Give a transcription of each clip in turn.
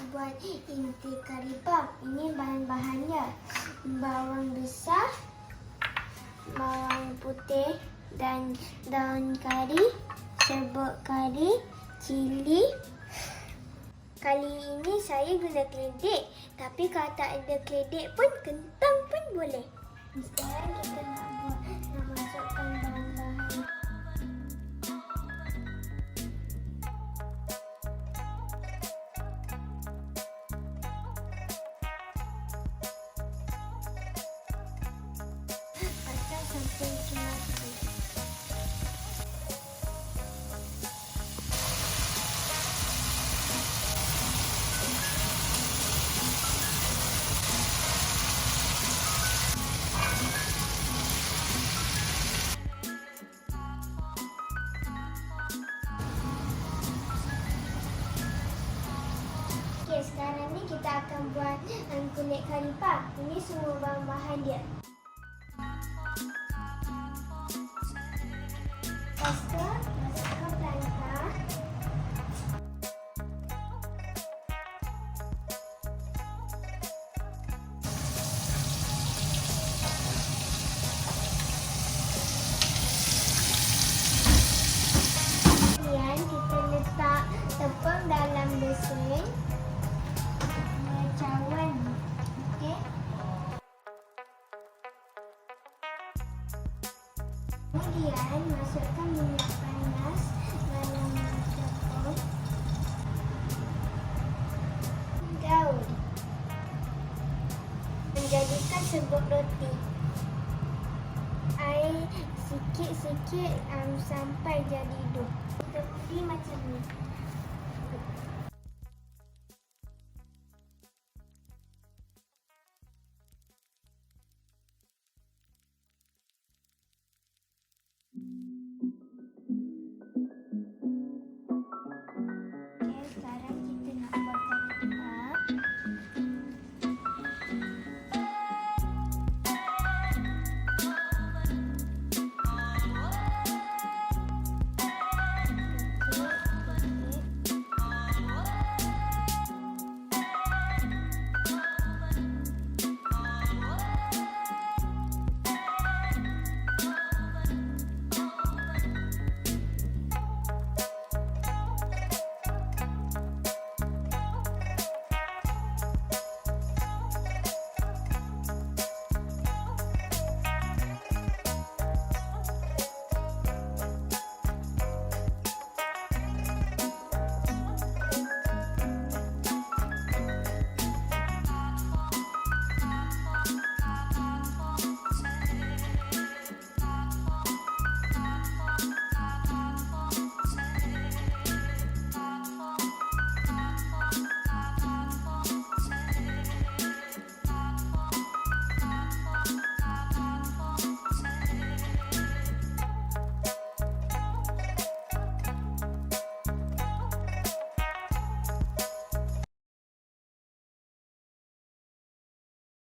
buat inti karipap. Ini bahan-bahannya: bawang besar, bawang putih dan daun kari, serbuk kari, cili. Kali ini saya guna keledek, tapi kalau tak ada keledek pun kentang pun boleh. Sekarang kita nak masukkan bahan-bahan. Pasang sampai mati. Okey, sekarang ni kita akan buat kulit karipap. Ini semua bahan-bahan dia. Lepas tu, masukkan pelantah. Kemudian kita letak tepung dalam mesin. Cawan. Okey. Kemudian masukkan minyak panas dalam tepung. Daun. Menjadikan serbuk roti. Air sikit-sikit sampai jadi dough. Kita beri macam ni. Sekarang kita nak buat karipap.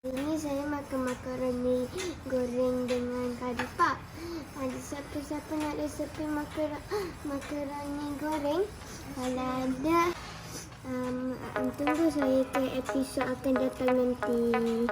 Ini saya makan makaroni goreng dengan karipap. Ada siapa-siapa nak resepi makaroni goreng? Kalau ada, tunggu saya ke episod akan datang nanti.